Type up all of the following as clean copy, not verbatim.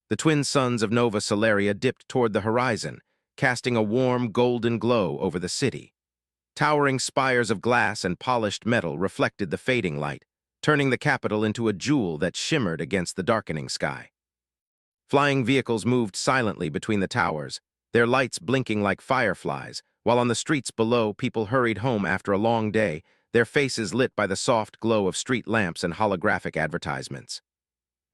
The twin suns of Nova Solaria dipped toward the horizon, casting a warm golden glow over the city. Towering spires of glass and polished metal reflected the fading light, turning the capital into a jewel that shimmered against the darkening sky. Flying vehicles moved silently between the towers, their lights blinking like fireflies, while on the streets below people hurried home after a long day, their faces lit by the soft glow of street lamps and holographic advertisements.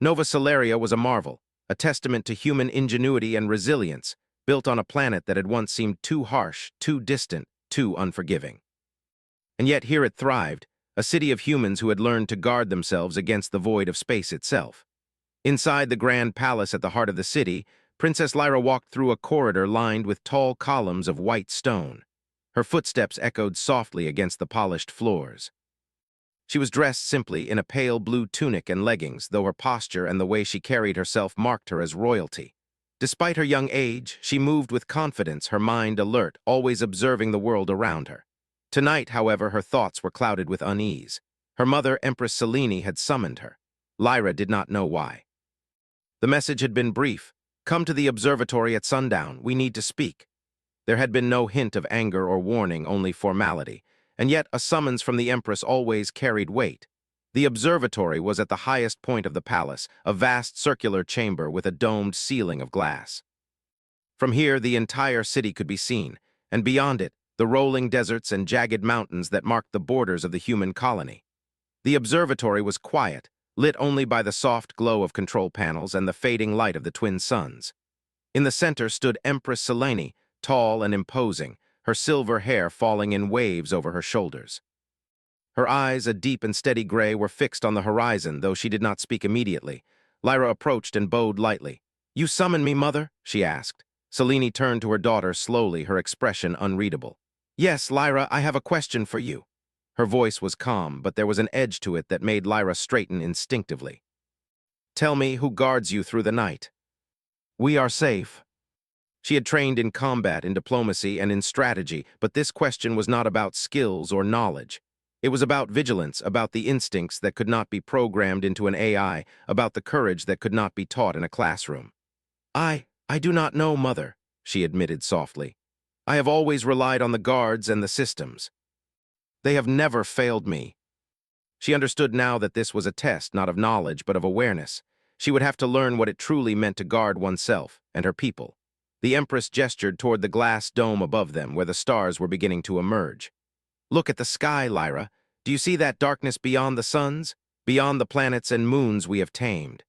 Nova Solaria was a marvel, a testament to human ingenuity and resilience, built on a planet that had once seemed too harsh, too distant, too unforgiving. And yet here it thrived, a city of humans who had learned to guard themselves against the void of space itself. Inside the grand palace at the heart of the city, Princess Lyra walked through a corridor lined with tall columns of white stone. Her footsteps echoed softly against the polished floors. She was dressed simply in a pale blue tunic and leggings, though her posture and the way she carried herself marked her as royalty. Despite her young age, she moved with confidence, her mind alert, always observing the world around her. Tonight, however, her thoughts were clouded with unease. Her mother, Empress Selene, had summoned her. Lyra did not know why. The message had been brief. "Come to the observatory at sundown. We need to speak." There had been no hint of anger or warning, only formality. And yet a summons from the Empress always carried weight. The observatory was at the highest point of the palace, a vast circular chamber with a domed ceiling of glass. From here, the entire city could be seen, and beyond it, the rolling deserts and jagged mountains that marked the borders of the human colony. The observatory was quiet, lit only by the soft glow of control panels and the fading light of the twin suns. In the center stood Empress Selene, tall and imposing, her silver hair falling in waves over her shoulders. Her eyes, a deep and steady gray, were fixed on the horizon, though she did not speak immediately. Lyra approached and bowed lightly. "You summon me, mother?" she asked. Selene turned to her daughter slowly, her expression unreadable. "Yes, Lyra, I have a question for you." Her voice was calm, but there was an edge to it that made Lyra straighten instinctively. "Tell me who guards you through the night." "We are safe." She had trained in combat, in diplomacy, and in strategy, but this question was not about skills or knowledge. It was about vigilance, about the instincts that could not be programmed into an AI, about the courage that could not be taught in a classroom. I do not know, mother," she admitted softly. "I have always relied on the guards and the systems. They have never failed me." She understood now that this was a test, not of knowledge, but of awareness. She would have to learn what it truly meant to guard oneself and her people. The Empress gestured toward the glass dome above them, where the stars were beginning to emerge. "Look at the sky, Lyra. Do you see that darkness beyond the suns? Beyond the planets and moons we have tamed?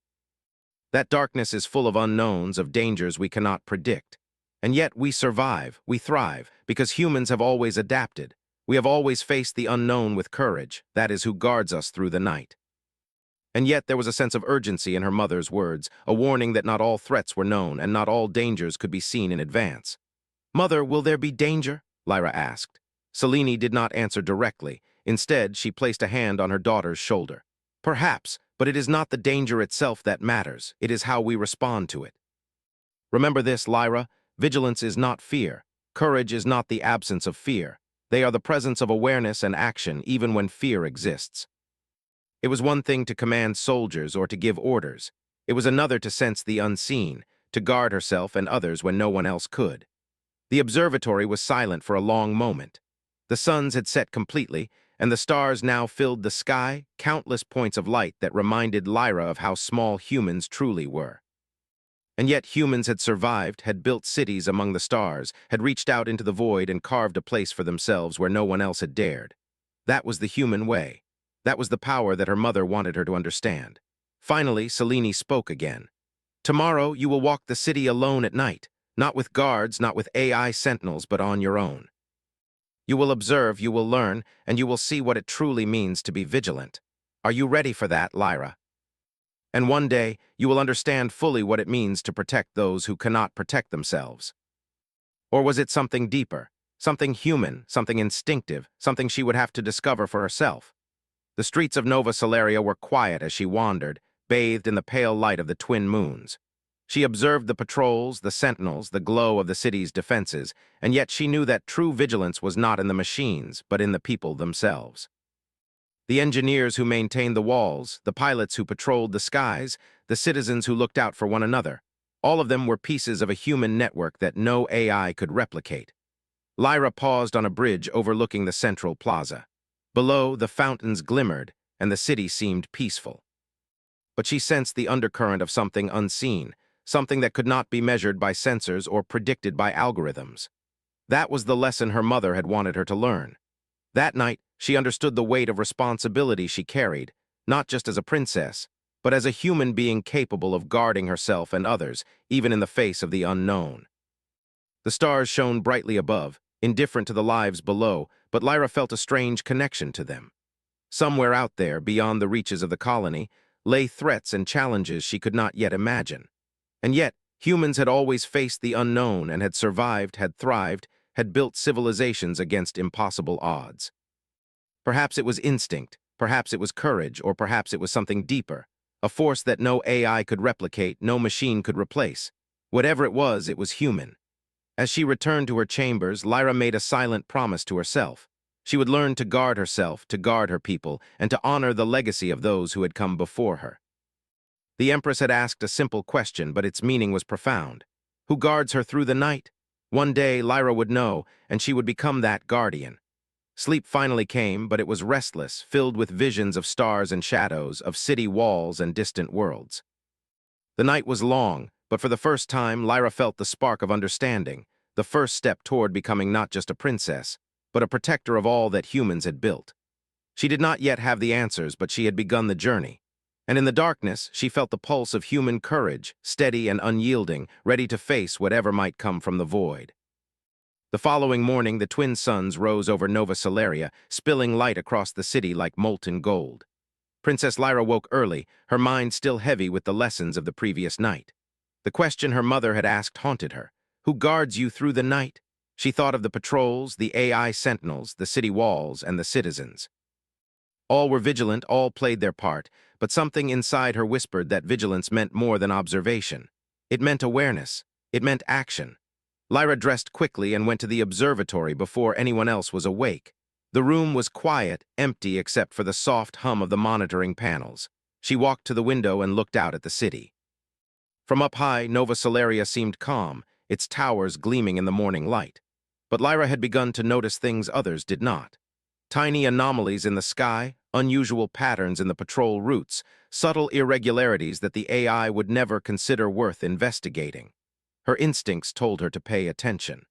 That darkness is full of unknowns, of dangers we cannot predict. And yet we survive, we thrive, because humans have always adapted. We have always faced the unknown with courage. That is who guards us through the night." And yet there was a sense of urgency in her mother's words, a warning that not all threats were known and not all dangers could be seen in advance. "Mother, will there be danger?" Lyra asked. Selene did not answer directly. Instead, she placed a hand on her daughter's shoulder. "Perhaps, but it is not the danger itself that matters. It is how we respond to it. Remember this, Lyra. Vigilance is not fear. Courage is not the absence of fear. They are the presence of awareness and action, even when fear exists." It was one thing to command soldiers or to give orders. It was another to sense the unseen, to guard herself and others when no one else could. The observatory was silent for a long moment. The suns had set completely, and the stars now filled the sky, countless points of light that reminded Lyra of how small humans truly were. And yet humans had survived, had built cities among the stars, had reached out into the void and carved a place for themselves where no one else had dared. That was the human way. That was the power that her mother wanted her to understand. Finally, Selene spoke again. "Tomorrow you will walk the city alone at night, not with guards, not with AI sentinels, but on your own. You will observe, you will learn, and you will see what it truly means to be vigilant. Are you ready for that, Lyra? And one day, you will understand fully what it means to protect those who cannot protect themselves." Or was it something deeper, something human, something instinctive, something she would have to discover for herself? The streets of Nova Solaria were quiet as she wandered, bathed in the pale light of the twin moons. She observed the patrols, the sentinels, the glow of the city's defenses, and yet she knew that true vigilance was not in the machines, but in the people themselves. The engineers who maintained the walls, the pilots who patrolled the skies, the citizens who looked out for one another. All of them were pieces of a human network that no AI could replicate. Lyra paused on a bridge overlooking the central plaza. Below, the fountains glimmered, and the city seemed peaceful. But she sensed the undercurrent of something unseen, something that could not be measured by sensors or predicted by algorithms. That was the lesson her mother had wanted her to learn. That night, she understood the weight of responsibility she carried, not just as a princess, but as a human being capable of guarding herself and others, even in the face of the unknown. The stars shone brightly above, indifferent to the lives below, but Lyra felt a strange connection to them. Somewhere out there, beyond the reaches of the colony, lay threats and challenges she could not yet imagine. And yet, humans had always faced the unknown and had survived, had thrived, had built civilizations against impossible odds. Perhaps it was instinct, perhaps it was courage, or perhaps it was something deeper, a force that no AI could replicate, no machine could replace. Whatever it was human. As she returned to her chambers, Lyra made a silent promise to herself. She would learn to guard herself, to guard her people, and to honor the legacy of those who had come before her. The Empress had asked a simple question, but its meaning was profound. Who guards her through the night? One day, Lyra would know, and she would become that guardian. Sleep finally came, but it was restless, filled with visions of stars and shadows, of city walls and distant worlds. The night was long, but for the first time, Lyra felt the spark of understanding, the first step toward becoming not just a princess, but a protector of all that humans had built. She did not yet have the answers, but she had begun the journey. And in the darkness, she felt the pulse of human courage, steady and unyielding, ready to face whatever might come from the void. The following morning, the twin suns rose over Nova Solaria, spilling light across the city like molten gold. Princess Lyra woke early, her mind still heavy with the lessons of the previous night. The question her mother had asked haunted her. Who guards you through the night? She thought of the patrols, the AI sentinels, the city walls, and the citizens. All were vigilant, all played their part, but something inside her whispered that vigilance meant more than observation. It meant awareness. It meant action. Lyra dressed quickly and went to the observatory before anyone else was awake. The room was quiet, empty except for the soft hum of the monitoring panels. She walked to the window and looked out at the city. From up high, Nova Solaria seemed calm, its towers gleaming in the morning light. But Lyra had begun to notice things others did not. Tiny anomalies in the sky, unusual patterns in the patrol routes, subtle irregularities that the AI would never consider worth investigating. Her instincts told her to pay attention.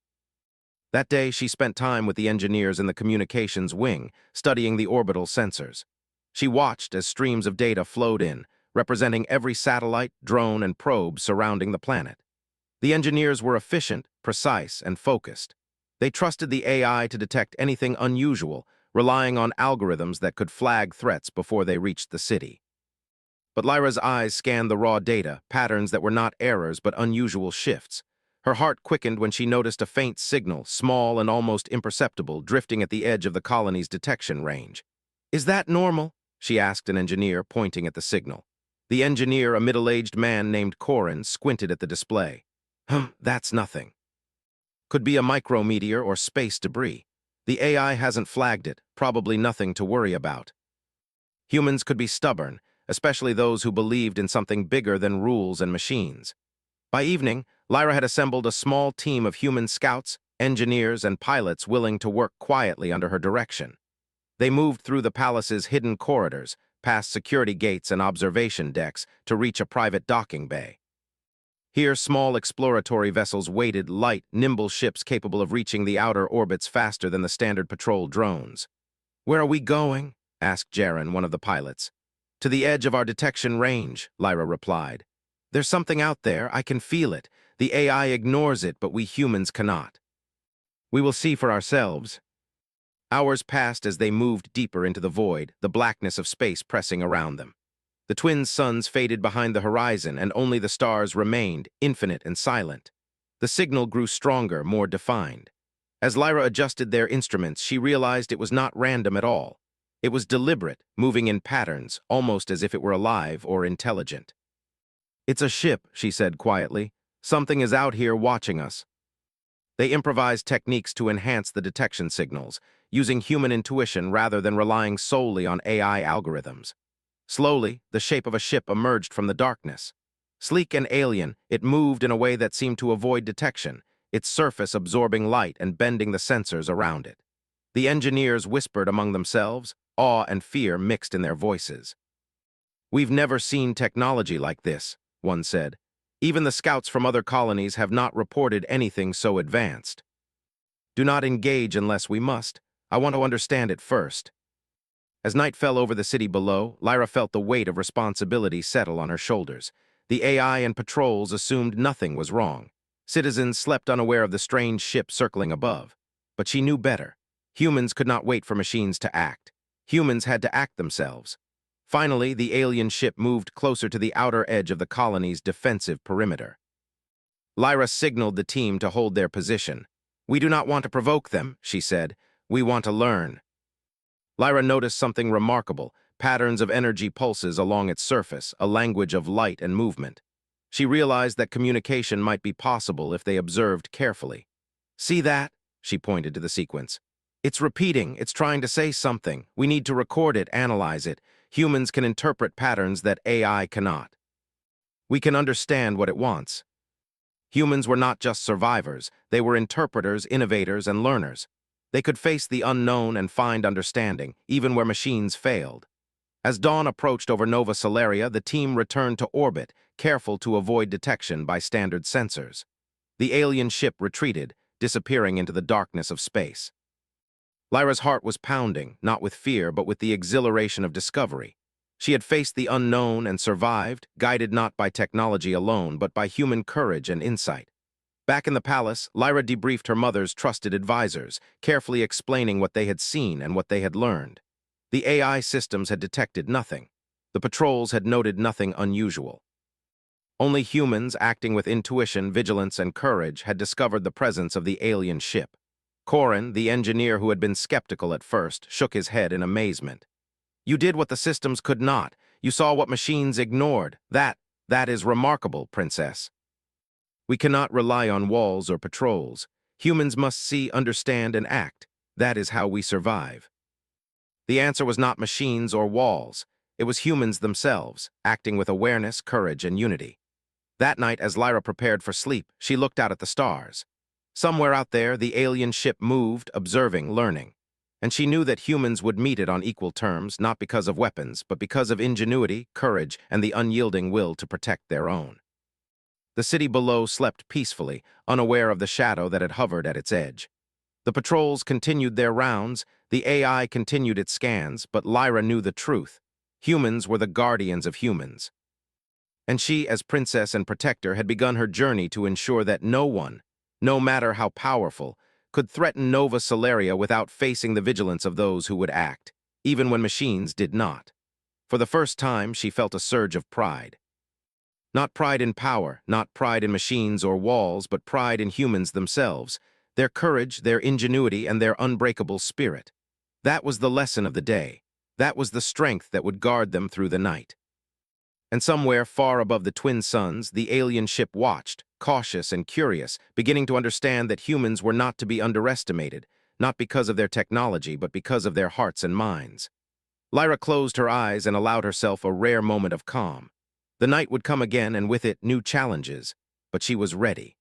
That day, she spent time with the engineers in the communications wing, studying the orbital sensors. She watched as streams of data flowed in, representing every satellite, drone, and probe surrounding the planet. The engineers were efficient, precise, and focused. They trusted the AI to detect anything unusual, relying on algorithms that could flag threats before they reached the city. But Lyra's eyes scanned the raw data, patterns that were not errors but unusual shifts. Her heart quickened when she noticed a faint signal, small and almost imperceptible, drifting at the edge of the colony's detection range. "Is that normal?" she asked an engineer, pointing at the signal. The engineer, a middle-aged man named Corin, squinted at the display. That's nothing. Could be a micrometeor or space debris. The AI hasn't flagged it, probably nothing to worry about." Humans could be stubborn, especially those who believed in something bigger than rules and machines. By evening, Lyra had assembled a small team of human scouts, engineers, and pilots willing to work quietly under her direction. They moved through the palace's hidden corridors, past security gates and observation decks, to reach a private docking bay. Here, small exploratory vessels waited, light, nimble ships capable of reaching the outer orbits faster than the standard patrol drones. "Where are we going?" asked Jaren, one of the pilots. "To the edge of our detection range," Lyra replied. "There's something out there, I can feel it. The AI ignores it, but we humans cannot." "We will see for ourselves." Hours passed as they moved deeper into the void, the blackness of space pressing around them. The twin suns faded behind the horizon, and only the stars remained, infinite and silent. The signal grew stronger, more defined. As Lyra adjusted their instruments, she realized it was not random at all. It was deliberate, moving in patterns, almost as if it were alive or intelligent. "It's a ship," she said quietly. "Something is out here watching us." They improvised techniques to enhance the detection signals, using human intuition rather than relying solely on AI algorithms. Slowly, the shape of a ship emerged from the darkness. Sleek and alien, it moved in a way that seemed to avoid detection, its surface absorbing light and bending the sensors around it. The engineers whispered among themselves, awe and fear mixed in their voices. "We've never seen technology like this," one said. "Even the scouts from other colonies have not reported anything so advanced." "Do not engage unless we must. I want to understand it first." As night fell over the city below, Lyra felt the weight of responsibility settle on her shoulders. The AI and patrols assumed nothing was wrong. Citizens slept unaware of the strange ship circling above. But she knew better. Humans could not wait for machines to act. Humans had to act themselves. Finally, the alien ship moved closer to the outer edge of the colony's defensive perimeter. Lyra signaled the team to hold their position. "We do not want to provoke them," she said. "We want to learn." Lyra noticed something remarkable, patterns of energy pulses along its surface, a language of light and movement. She realized that communication might be possible if they observed carefully. "See that?" She pointed to the sequence. "It's repeating, it's trying to say something. We need to record it, analyze it. Humans can interpret patterns that AI cannot. We can understand what it wants." Humans were not just survivors, they were interpreters, innovators, and learners. They could face the unknown and find understanding, even where machines failed. As dawn approached over Nova Solaria, the team returned to orbit, careful to avoid detection by standard sensors. The alien ship retreated, disappearing into the darkness of space. Lyra's heart was pounding, not with fear, but with the exhilaration of discovery. She had faced the unknown and survived, guided not by technology alone, but by human courage and insight. Back in the palace, Lyra debriefed her mother's trusted advisors, carefully explaining what they had seen and what they had learned. The AI systems had detected nothing. The patrols had noted nothing unusual. Only humans, acting with intuition, vigilance, and courage, had discovered the presence of the alien ship. Corin, the engineer who had been skeptical at first, shook his head in amazement. "You did what the systems could not. You saw what machines ignored. That is remarkable, Princess." "We cannot rely on walls or patrols. Humans must see, understand, and act. That is how we survive." The answer was not machines or walls. It was humans themselves, acting with awareness, courage, and unity. That night, as Lyra prepared for sleep, she looked out at the stars. Somewhere out there, the alien ship moved, observing, learning. And she knew that humans would meet it on equal terms, not because of weapons, but because of ingenuity, courage, and the unyielding will to protect their own. The city below slept peacefully, unaware of the shadow that had hovered at its edge. The patrols continued their rounds, the AI continued its scans, but Lyra knew the truth. Humans were the guardians of humans. And she, as princess and protector, had begun her journey to ensure that no one, no matter how powerful, could threaten Nova Solaria without facing the vigilance of those who would act, even when machines did not. For the first time, she felt a surge of pride. Not pride in power, not pride in machines or walls, but pride in humans themselves, their courage, their ingenuity, and their unbreakable spirit. That was the lesson of the day. That was the strength that would guard them through the night. And somewhere far above the twin suns, the alien ship watched, cautious and curious, beginning to understand that humans were not to be underestimated, not because of their technology, but because of their hearts and minds. Lyra closed her eyes and allowed herself a rare moment of calm. The night would come again, and with it new challenges, but she was ready.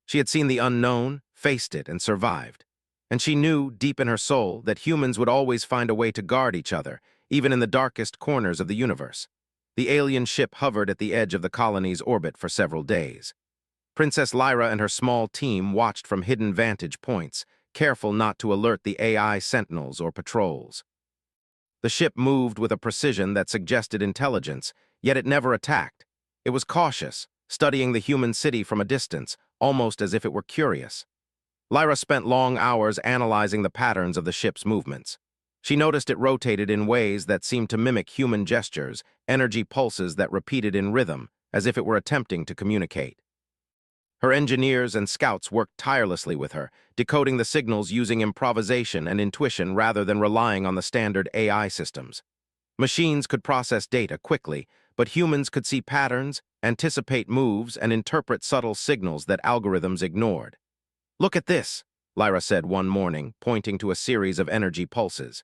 She had seen the unknown, faced it, and survived. And she knew, deep in her soul, that humans would always find a way to guard each other, even in the darkest corners of the universe. The alien ship hovered at the edge of the colony's orbit for several days. Princess Lyra and her small team watched from hidden vantage points, careful not to alert the AI sentinels or patrols. The ship moved with a precision that suggested intelligence, yet it never attacked. It was cautious, studying the human city from a distance, almost as if it were curious. Lyra spent long hours analyzing the patterns of the ship's movements. She noticed it rotated in ways that seemed to mimic human gestures, energy pulses that repeated in rhythm, as if it were attempting to communicate. Her engineers and scouts worked tirelessly with her, decoding the signals using improvisation and intuition rather than relying on the standard AI systems. Machines could process data quickly, but humans could see patterns, anticipate moves, and interpret subtle signals that algorithms ignored. "Look at this," Lyra said one morning, pointing to a series of energy pulses.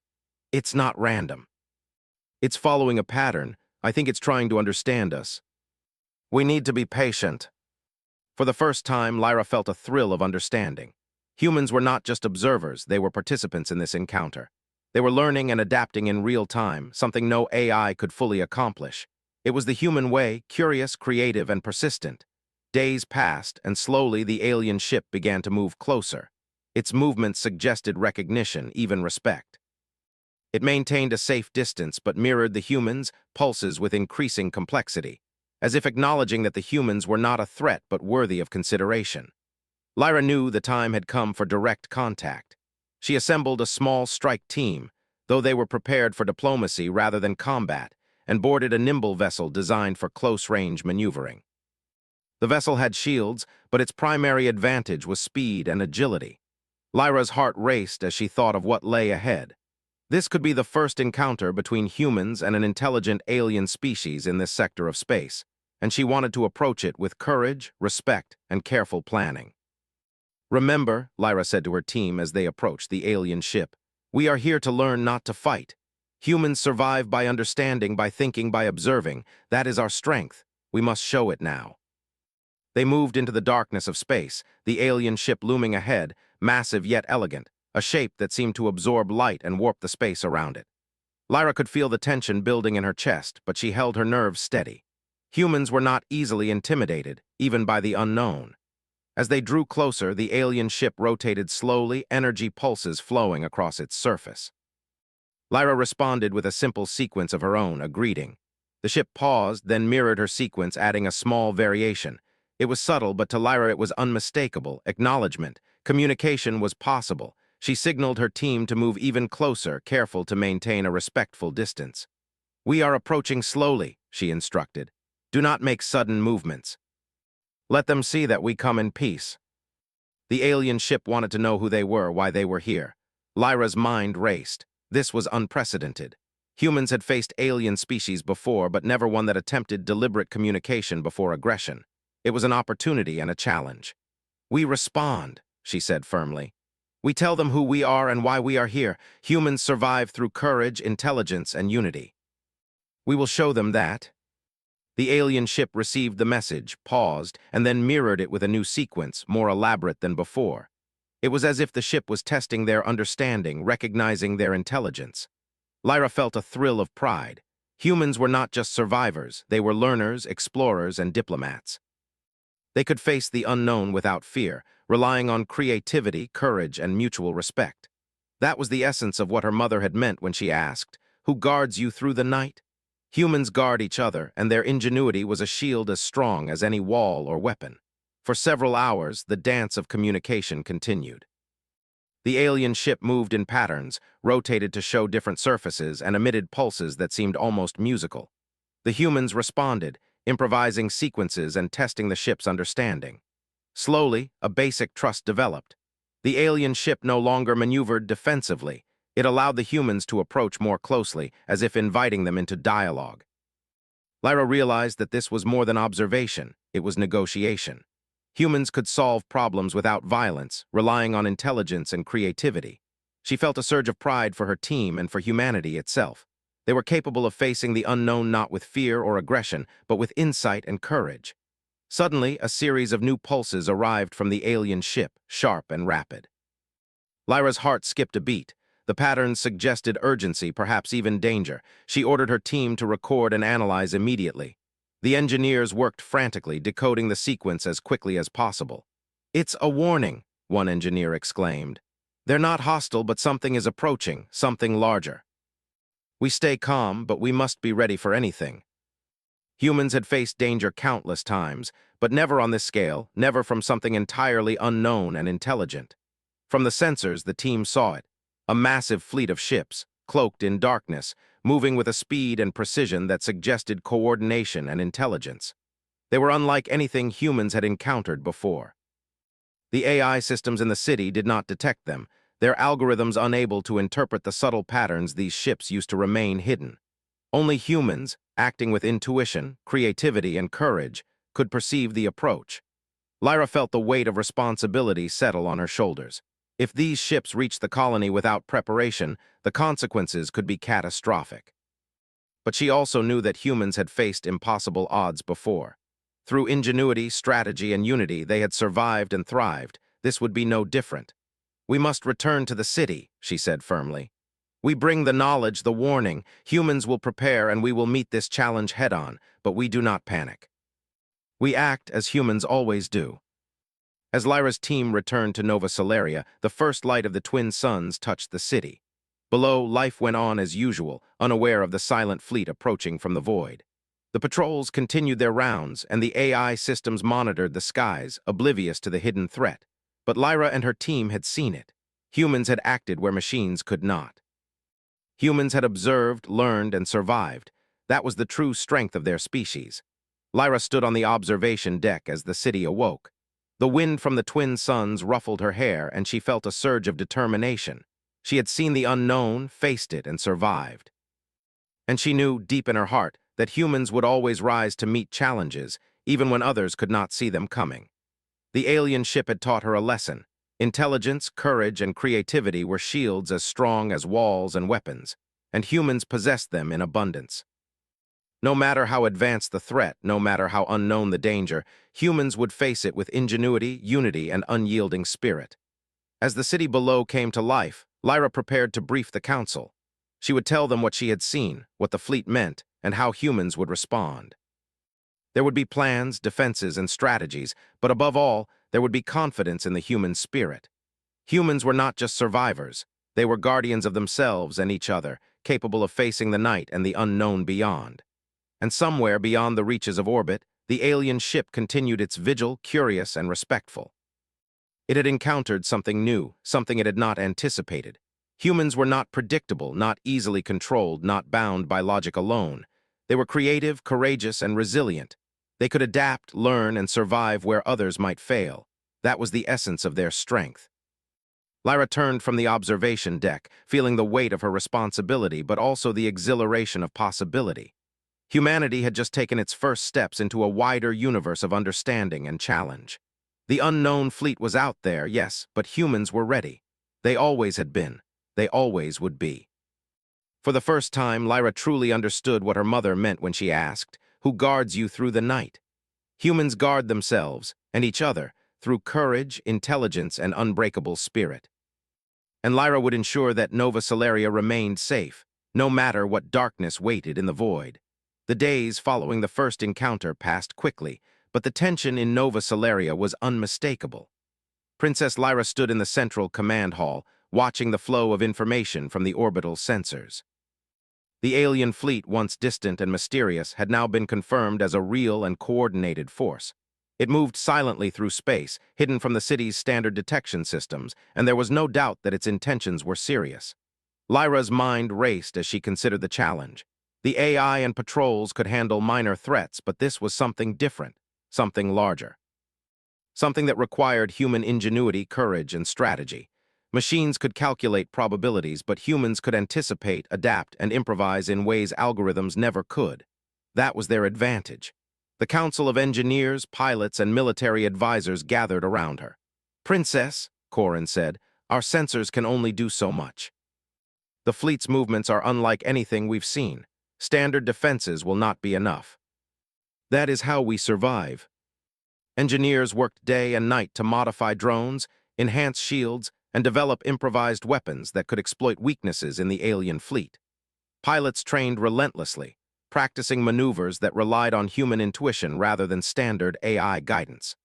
"It's not random. It's following a pattern. I think it's trying to understand us." We need to be patient. For the first time, Lyra felt a thrill of understanding. Humans were not just observers, they were participants in this encounter. They were learning and adapting in real time, something no AI could fully accomplish. It was the human way, curious, creative, and persistent. Days passed, and slowly the alien ship began to move closer. Its movements suggested recognition, even respect. It maintained a safe distance but mirrored the humans' pulses with increasing complexity, as if acknowledging that the humans were not a threat but worthy of consideration. Lyra knew the time had come for direct contact. She assembled a small strike team, though they were prepared for diplomacy rather than combat, and boarded a nimble vessel designed for close-range maneuvering. The vessel had shields, but its primary advantage was speed and agility. Lyra's heart raced as she thought of what lay ahead. This could be the first encounter between humans and an intelligent alien species in this sector of space, and she wanted to approach it with courage, respect, and careful planning. "Remember," Lyra said to her team as they approached the alien ship, "we are here to learn, not to fight. Humans survive by understanding, by thinking, by observing. That is our strength. We must show it now." They moved into the darkness of space, the alien ship looming ahead, massive yet elegant, a shape that seemed to absorb light and warp the space around it. Lyra could feel the tension building in her chest, but she held her nerves steady. Humans were not easily intimidated, even by the unknown. As they drew closer, the alien ship rotated slowly, energy pulses flowing across its surface. Lyra responded with a simple sequence of her own, a greeting. The ship paused, then mirrored her sequence, adding a small variation. It was subtle, but to Lyra it was unmistakable. Acknowledgement. Communication was possible. She signaled her team to move even closer, careful to maintain a respectful distance. "We are approaching slowly," she instructed. "Do not make sudden movements. Let them see that we come in peace." The alien ship wanted to know who they were, why they were here. Lyra's mind raced. This was unprecedented. Humans had faced alien species before, but never one that attempted deliberate communication before aggression. It was an opportunity and a challenge. "We respond," she said firmly. "We tell them who we are and why we are here. Humans survive through courage, intelligence, and unity. We will show them that." The alien ship received the message, paused, and then mirrored it with a new sequence, more elaborate than before. It was as if the ship was testing their understanding, recognizing their intelligence. Lyra felt a thrill of pride. Humans were not just survivors, they were learners, explorers, and diplomats. They could face the unknown without fear, relying on creativity, courage, and mutual respect. That was the essence of what her mother had meant when she asked, "Who guards you through the night?" Humans guard each other, and their ingenuity was a shield as strong as any wall or weapon. For several hours, the dance of communication continued. The alien ship moved in patterns, rotated to show different surfaces, and emitted pulses that seemed almost musical. The humans responded, improvising sequences and testing the ship's understanding. Slowly, a basic trust developed. The alien ship no longer maneuvered defensively. It allowed the humans to approach more closely, as if inviting them into dialogue. Lyra realized that this was more than observation, it was negotiation. Humans could solve problems without violence, relying on intelligence and creativity. She felt a surge of pride for her team and for humanity itself. They were capable of facing the unknown not with fear or aggression, but with insight and courage. Suddenly, a series of new pulses arrived from the alien ship, sharp and rapid. Lyra's heart skipped a beat. The patterns suggested urgency, perhaps even danger. She ordered her team to record and analyze immediately. The engineers worked frantically, decoding the sequence as quickly as possible. "It's a warning," one engineer exclaimed. "They're not hostile, but something is approaching, something larger. We stay calm, but we must be ready for anything." Humans had faced danger countless times, but never on this scale, never from something entirely unknown and intelligent. From the sensors, the team saw it. A massive fleet of ships, cloaked in darkness, moving with a speed and precision that suggested coordination and intelligence. They were unlike anything humans had encountered before. The AI systems in the city did not detect them, their algorithms unable to interpret the subtle patterns these ships used to remain hidden. Only humans, acting with intuition, creativity, and courage, could perceive the approach. Lyra felt the weight of responsibility settle on her shoulders. If these ships reached the colony without preparation, the consequences could be catastrophic. But she also knew that humans had faced impossible odds before. Through ingenuity, strategy, and unity, they had survived and thrived. This would be no different. "We must return to the city," she said firmly. "We bring the knowledge, the warning. Humans will prepare and we will meet this challenge head-on, but we do not panic. We act as humans always do." As Lyra's team returned to Nova Solaria, the first light of the twin suns touched the city. Below, life went on as usual, unaware of the silent fleet approaching from the void. The patrols continued their rounds, and the AI systems monitored the skies, oblivious to the hidden threat. But Lyra and her team had seen it. Humans had acted where machines could not. Humans had observed, learned, and survived. That was the true strength of their species. Lyra stood on the observation deck as the city awoke. The wind from the twin suns ruffled her hair, and she felt a surge of determination. She had seen the unknown, faced it, and survived. And she knew, deep in her heart, that humans would always rise to meet challenges, even when others could not see them coming. The alien ship had taught her a lesson. Intelligence, courage, and creativity were shields as strong as walls and weapons, and humans possessed them in abundance. No matter how advanced the threat, no matter how unknown the danger, humans would face it with ingenuity, unity, and unyielding spirit. As the city below came to life, Lyra prepared to brief the council. She would tell them what she had seen, what the fleet meant, and how humans would respond. There would be plans, defenses, and strategies, but above all, there would be confidence in the human spirit. Humans were not just survivors. They were guardians of themselves and each other, capable of facing the night and the unknown beyond. And somewhere beyond the reaches of orbit, the alien ship continued its vigil, curious and respectful. It had encountered something new, something it had not anticipated. Humans were not predictable, not easily controlled, not bound by logic alone. They were creative, courageous, and resilient. They could adapt, learn, and survive where others might fail. That was the essence of their strength. Lyra turned from the observation deck, feeling the weight of her responsibility, but also the exhilaration of possibility. Humanity had just taken its first steps into a wider universe of understanding and challenge. The unknown fleet was out there, yes, but humans were ready. They always had been. They always would be. For the first time, Lyra truly understood what her mother meant when she asked, "Who guards you through the night?" Humans guard themselves, and each other, through courage, intelligence, and unbreakable spirit. And Lyra would ensure that Nova Solaria remained safe, no matter what darkness waited in the void. The days following the first encounter passed quickly, but the tension in Nova Solaria was unmistakable. Princess Lyra stood in the central command hall, watching the flow of information from the orbital sensors. The alien fleet, once distant and mysterious, had now been confirmed as a real and coordinated force. It moved silently through space, hidden from the city's standard detection systems, and there was no doubt that its intentions were serious. Lyra's mind raced as she considered the challenge. The AI and patrols could handle minor threats, but this was something different, something larger. Something that required human ingenuity, courage, and strategy. Machines could calculate probabilities, but humans could anticipate, adapt, and improvise in ways algorithms never could. That was their advantage. The Council of Engineers, pilots, and military advisors gathered around her. "Princess," Corin said, "our sensors can only do so much. The fleet's movements are unlike anything we've seen. Standard defenses will not be enough. That is how we survive." Engineers worked day and night to modify drones, enhance shields, and develop improvised weapons that could exploit weaknesses in the alien fleet. Pilots trained relentlessly, practicing maneuvers that relied on human intuition rather than standard AI guidance.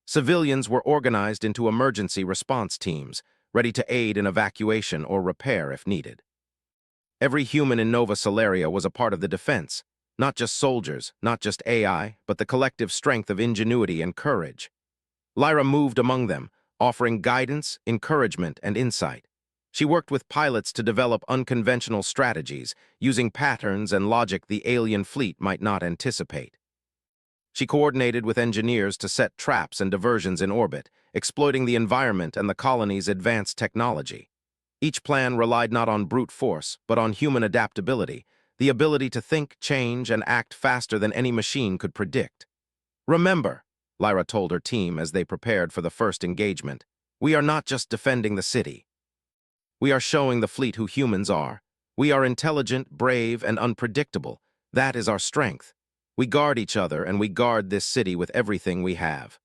Civilians were organized into emergency response teams, ready to aid in evacuation or repair if needed. Every human in Nova Solaria was a part of the defense, not just soldiers, not just AI, but the collective strength of ingenuity and courage. Lyra moved among them, offering guidance, encouragement, and insight. She worked with pilots to develop unconventional strategies, using patterns and logic the alien fleet might not anticipate. She coordinated with engineers to set traps and diversions in orbit, exploiting the environment and the colony's advanced technology. Each plan relied not on brute force, but on human adaptability, the ability to think, change, and act faster than any machine could predict. "Remember," Lyra told her team as they prepared for the first engagement, "we are not just defending the city. We are showing the fleet who humans are. We are intelligent, brave, and unpredictable. That is our strength. We guard each other, and we guard this city with everything we have.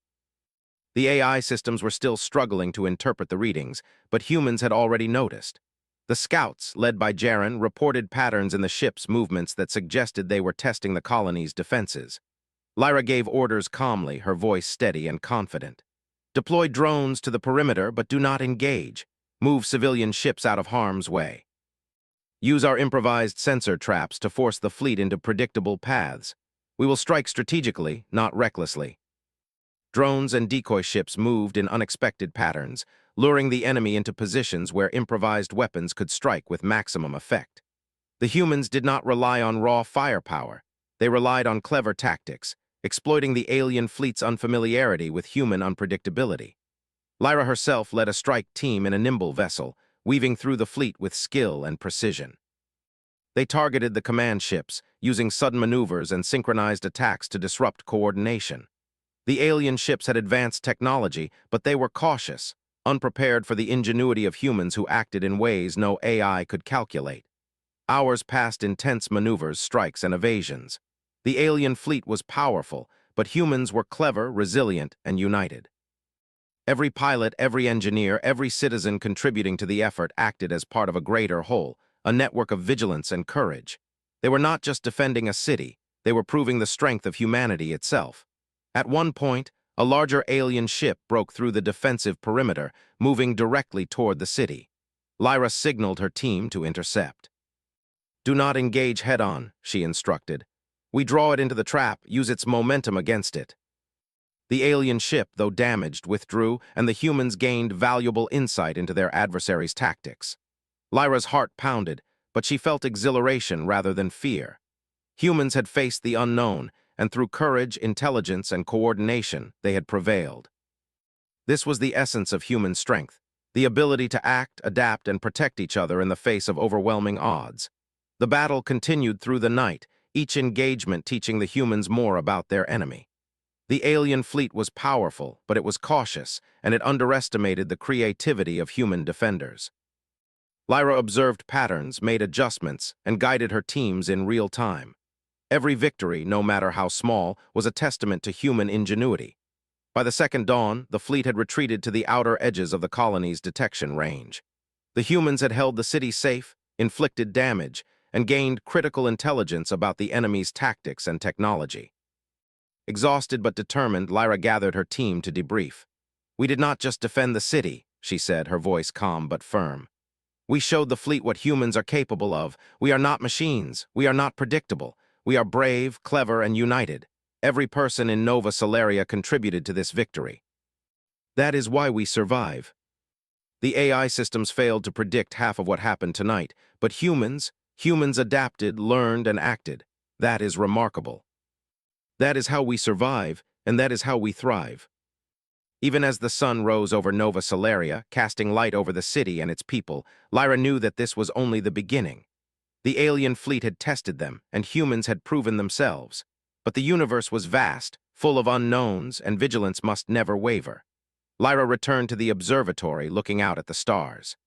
The AI systems were still struggling to interpret the readings, but humans had already noticed. The scouts, led by Jaren, reported patterns in the ship's movements that suggested they were testing the colony's defenses. Lyra gave orders calmly, her voice steady and confident. Deploy drones to the perimeter, but do not engage. Move civilian ships out of harm's way. Use our improvised sensor traps to force the fleet into predictable paths. We will strike strategically, not recklessly. Drones and decoy ships moved in unexpected patterns, luring the enemy into positions where improvised weapons could strike with maximum effect. The humans did not rely on raw firepower. They relied on clever tactics, exploiting the alien fleet's unfamiliarity with human unpredictability. Lyra herself led a strike team in a nimble vessel, weaving through the fleet with skill and precision. They targeted the command ships, using sudden maneuvers and synchronized attacks to disrupt coordination. The alien ships had advanced technology, but they were cautious, unprepared for the ingenuity of humans who acted in ways no AI could calculate. Hours passed in tense maneuvers, strikes, and evasions. The alien fleet was powerful, but humans were clever, resilient, and united. Every pilot, every engineer, every citizen contributing to the effort acted as part of a greater whole, a network of vigilance and courage. They were not just defending a city, they were proving the strength of humanity itself. At one point, a larger alien ship broke through the defensive perimeter, moving directly toward the city. Lyra signaled her team to intercept. Do not engage head-on, she instructed. We draw it into the trap, use its momentum against it. The alien ship, though damaged, withdrew, and the humans gained valuable insight into their adversaries' tactics. Lyra's heart pounded, but she felt exhilaration rather than fear. Humans had faced the unknown, and through courage, intelligence, and coordination, they had prevailed. This was the essence of human strength, the ability to act, adapt, and protect each other in the face of overwhelming odds. The battle continued through the night, each engagement teaching the humans more about their enemy. The alien fleet was powerful, but it was cautious, and it underestimated the creativity of human defenders. Lyra observed patterns, made adjustments, and guided her teams in real time. Every victory, no matter how small, was a testament to human ingenuity. By the second dawn, the fleet had retreated to the outer edges of the colony's detection range. The humans had held the city safe, inflicted damage, and gained critical intelligence about the enemy's tactics and technology. Exhausted but determined, Lyra gathered her team to debrief. We did not just defend the city, she said, her voice calm but firm. We showed the fleet what humans are capable of. We are not machines. We are not predictable. We are brave, clever, and united. Every person in Nova Solaria contributed to this victory. That is why we survive. The AI systems failed to predict half of what happened tonight, but humans adapted, learned, and acted. That is remarkable. That is how we survive, and that is how we thrive. Even as the sun rose over Nova Solaria, casting light over the city and its people, Lyra knew that this was only the beginning. The alien fleet had tested them, and humans had proven themselves. But the universe was vast, full of unknowns, and vigilance must never waver. Lyra returned to the observatory, looking out at the stars.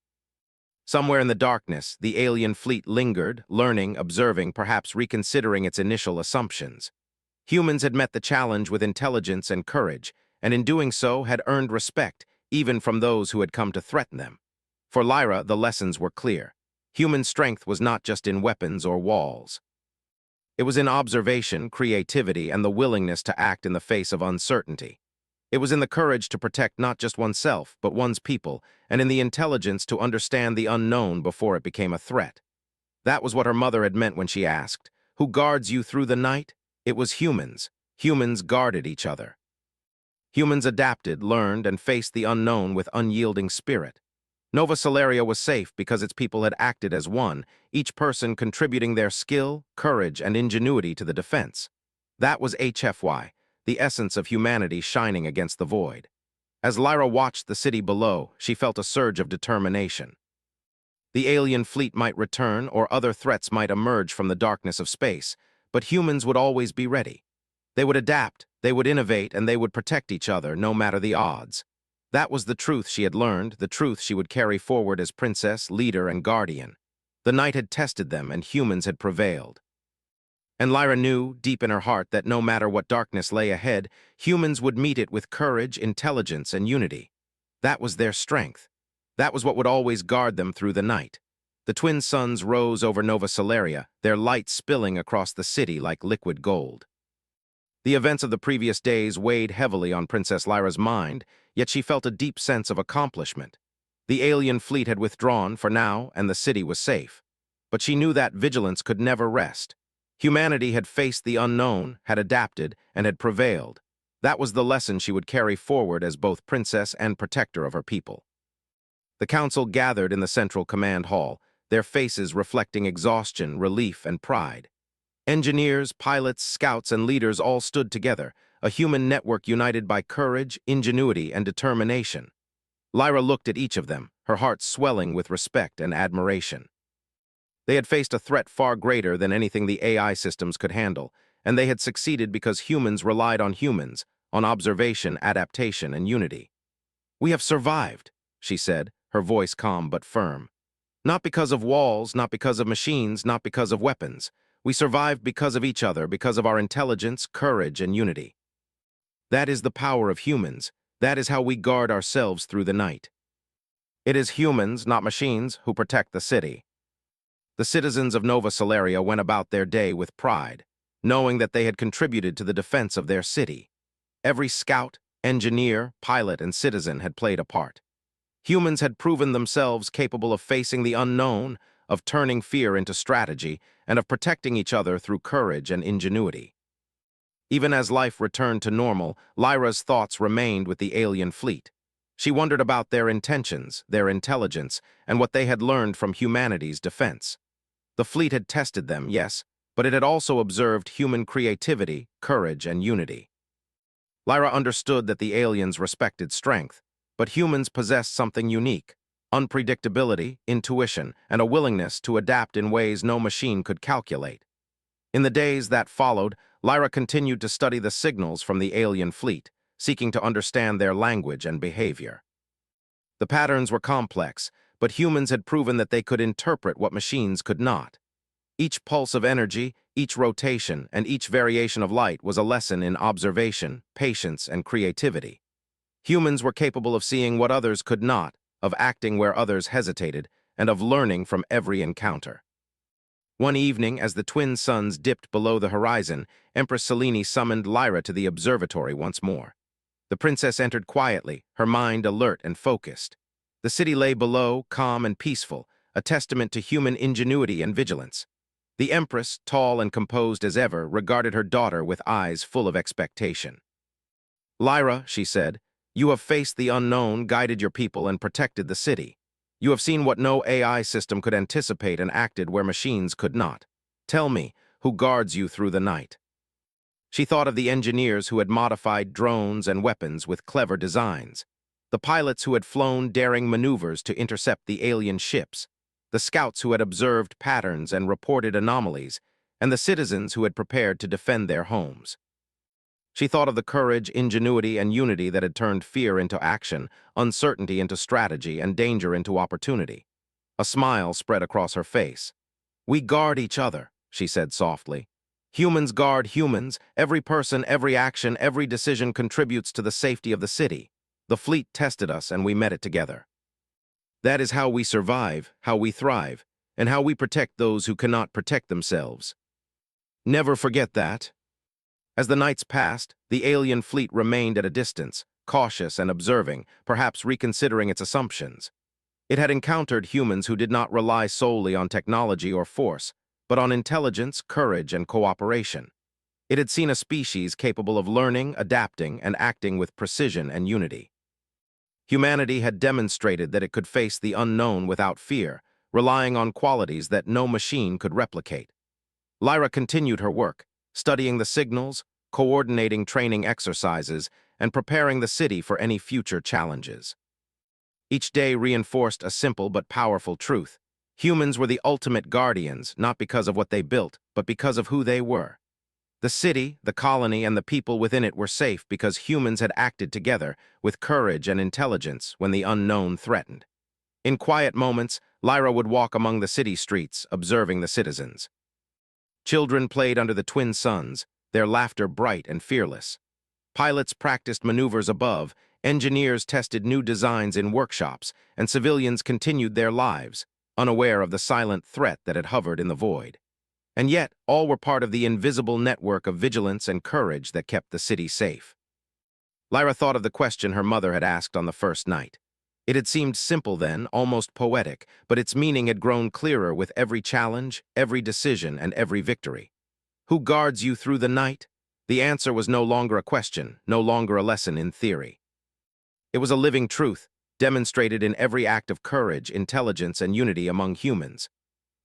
Somewhere in the darkness, the alien fleet lingered, learning, observing, perhaps reconsidering its initial assumptions. Humans had met the challenge with intelligence and courage, and in doing so had earned respect, even from those who had come to threaten them. For Lyra, the lessons were clear. Human strength was not just in weapons or walls. It was in observation, creativity, and the willingness to act in the face of uncertainty. It was in the courage to protect not just oneself, but one's people, and in the intelligence to understand the unknown before it became a threat. That was what her mother had meant when she asked, "Who guards you through the night?" It was humans. Humans guarded each other. Humans adapted, learned, and faced the unknown with unyielding spirit. Nova Solaria was safe because its people had acted as one, each person contributing their skill, courage, and ingenuity to the defense. That was HFY, the essence of humanity shining against the void. As Lyra watched the city below, she felt a surge of determination. The alien fleet might return, or other threats might emerge from the darkness of space, but humans would always be ready. They would adapt, they would innovate, and they would protect each other, no matter the odds. That was the truth she had learned, the truth she would carry forward as princess, leader, and guardian. The night had tested them, and humans had prevailed. And Lyra knew, deep in her heart, that no matter what darkness lay ahead, humans would meet it with courage, intelligence, and unity. That was their strength. That was what would always guard them through the night. The twin suns rose over Nova Solaria, their light spilling across the city like liquid gold. The events of the previous days weighed heavily on Princess Lyra's mind, yet she felt a deep sense of accomplishment. The alien fleet had withdrawn for now, and the city was safe. But she knew that vigilance could never rest. Humanity had faced the unknown, had adapted, and had prevailed. That was the lesson she would carry forward as both princess and protector of her people. The council gathered in the central command hall, their faces reflecting exhaustion, relief, and pride. Engineers, pilots, scouts, and leaders all stood together, a human network united by courage, ingenuity, and determination. Lyra looked at each of them, her heart swelling with respect and admiration. They had faced a threat far greater than anything the AI systems could handle, and they had succeeded because humans relied on humans, on observation, adaptation, and unity. "We have survived," she said, her voice calm but firm. "Not because of walls, not because of machines, not because of weapons. We survived because of each other, because of our intelligence, courage, and unity. That is the power of humans. That is how we guard ourselves through the night. It is humans, not machines, who protect the city." The citizens of Nova Solaria went about their day with pride, knowing that they had contributed to the defense of their city. Every scout, engineer, pilot, and citizen had played a part. Humans had proven themselves capable of facing the unknown, of turning fear into strategy, and of protecting each other through courage and ingenuity. Even as life returned to normal, Lyra's thoughts remained with the alien fleet. She wondered about their intentions, their intelligence, and what they had learned from humanity's defense. The fleet had tested them, yes, but it had also observed human creativity, courage, and unity. Lyra understood that the aliens respected strength, but humans possessed something unique: unpredictability, intuition, and a willingness to adapt in ways no machine could calculate. In the days that followed, Lyra continued to study the signals from the alien fleet, seeking to understand their language and behavior. The patterns were complex, but humans had proven that they could interpret what machines could not. Each pulse of energy, each rotation, and each variation of light was a lesson in observation, patience, and creativity. Humans were capable of seeing what others could not, of acting where others hesitated, and of learning from every encounter. One evening, as the twin suns dipped below the horizon, Empress Selene summoned Lyra to the observatory once more. The princess entered quietly, her mind alert and focused. The city lay below, calm and peaceful, a testament to human ingenuity and vigilance. The Empress, tall and composed as ever, regarded her daughter with eyes full of expectation. "Lyra," she said, "you have faced the unknown, guided your people, and protected the city. You have seen what no AI system could anticipate and acted where machines could not. Tell me, who guards you through the night?" She thought of the engineers who had modified drones and weapons with clever designs, the pilots who had flown daring maneuvers to intercept the alien ships, the scouts who had observed patterns and reported anomalies, and the citizens who had prepared to defend their homes. She thought of the courage, ingenuity, and unity that had turned fear into action, uncertainty into strategy, and danger into opportunity. A smile spread across her face. "We guard each other," she said softly. "Humans guard humans. Every person, every action, every decision contributes to the safety of the city. The fleet tested us, and we met it together. That is how we survive, how we thrive, and how we protect those who cannot protect themselves. Never forget that." As the nights passed, the alien fleet remained at a distance, cautious and observing, perhaps reconsidering its assumptions. It had encountered humans who did not rely solely on technology or force, but on intelligence, courage, and cooperation. It had seen a species capable of learning, adapting, and acting with precision and unity. Humanity had demonstrated that it could face the unknown without fear, relying on qualities that no machine could replicate. Lyra continued her work, studying the signals, coordinating training exercises, and preparing the city for any future challenges. Each day reinforced a simple but powerful truth. Humans were the ultimate guardians, not because of what they built, but because of who they were. The city, the colony, and the people within it were safe because humans had acted together with courage and intelligence when the unknown threatened. In quiet moments, Lyra would walk among the city streets, observing the citizens. Children played under the twin suns, their laughter bright and fearless. Pilots practiced maneuvers above, engineers tested new designs in workshops, and civilians continued their lives, unaware of the silent threat that had hovered in the void. And yet, all were part of the invisible network of vigilance and courage that kept the city safe. Lyra thought of the question her mother had asked on the first night. It had seemed simple then, almost poetic, but its meaning had grown clearer with every challenge, every decision, and every victory. Who guards you through the night? The answer was no longer a question, no longer a lesson in theory. It was a living truth, demonstrated in every act of courage, intelligence, and unity among humans.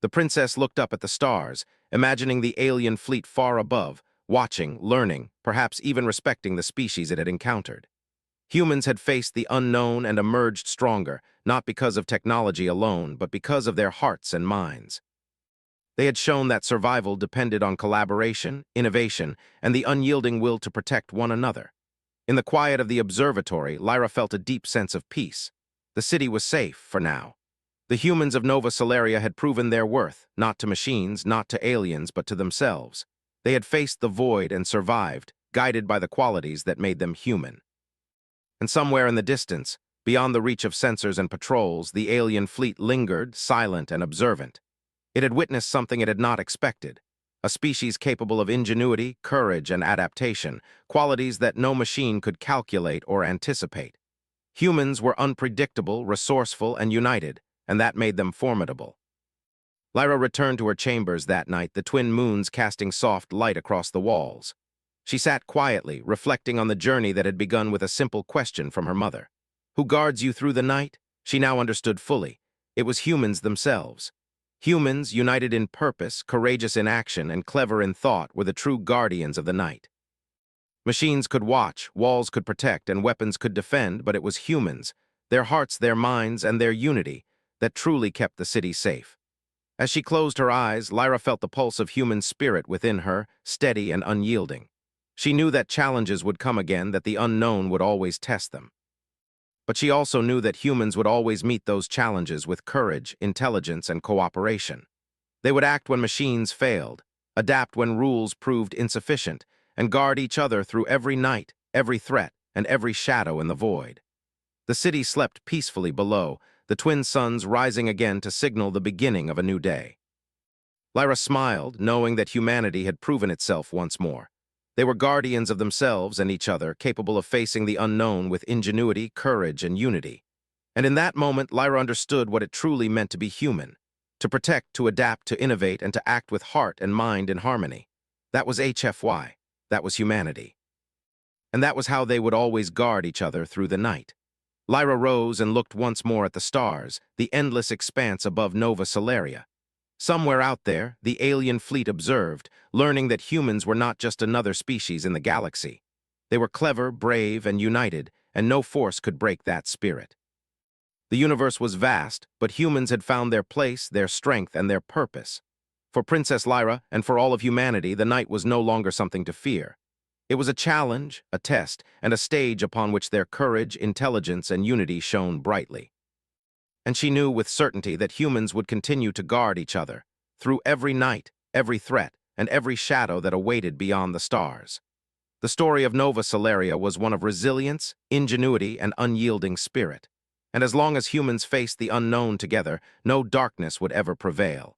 The princess looked up at the stars, imagining the alien fleet far above, watching, learning, perhaps even respecting the species it had encountered. Humans had faced the unknown and emerged stronger, not because of technology alone, but because of their hearts and minds. They had shown that survival depended on collaboration, innovation, and the unyielding will to protect one another. In the quiet of the observatory, Lyra felt a deep sense of peace. The city was safe, for now. The humans of Nova Solaria had proven their worth, not to machines, not to aliens, but to themselves. They had faced the void and survived, guided by the qualities that made them human. And somewhere in the distance, beyond the reach of sensors and patrols, the alien fleet lingered, silent and observant. It had witnessed something it had not expected, a species capable of ingenuity, courage, and adaptation, qualities that no machine could calculate or anticipate. Humans were unpredictable, resourceful, and united, and that made them formidable. Lyra returned to her chambers that night, the twin moons casting soft light across the walls. She sat quietly, reflecting on the journey that had begun with a simple question from her mother. Who guards you through the night? She now understood fully. It was humans themselves. Humans, united in purpose, courageous in action, and clever in thought, were the true guardians of the night. Machines could watch, walls could protect, and weapons could defend, but it was humans, their hearts, their minds, and their unity, that truly kept the city safe. As she closed her eyes, Lyra felt the pulse of human spirit within her, steady and unyielding. She knew that challenges would come again, that the unknown would always test them. But she also knew that humans would always meet those challenges with courage, intelligence, and cooperation. They would act when machines failed, adapt when rules proved insufficient, and guard each other through every night, every threat, and every shadow in the void. The city slept peacefully below, the twin suns rising again to signal the beginning of a new day. Lyra smiled, knowing that humanity had proven itself once more. They were guardians of themselves and each other, capable of facing the unknown with ingenuity, courage, and unity. And in that moment, Lyra understood what it truly meant to be human, to protect, to adapt, to innovate, and to act with heart and mind in harmony. That was HFY. That was humanity. And that was how they would always guard each other through the night. Lyra rose and looked once more at the stars, the endless expanse above Nova Solaria. Somewhere out there, the alien fleet observed, learning that humans were not just another species in the galaxy. They were clever, brave, and united, and no force could break that spirit. The universe was vast, but humans had found their place, their strength, and their purpose. For Princess Lyra, and for all of humanity, the night was no longer something to fear. It was a challenge, a test, and a stage upon which their courage, intelligence, and unity shone brightly. And she knew with certainty that humans would continue to guard each other, through every night, every threat, and every shadow that awaited beyond the stars. The story of Nova Solaria was one of resilience, ingenuity, and unyielding spirit. And as long as humans faced the unknown together, no darkness would ever prevail.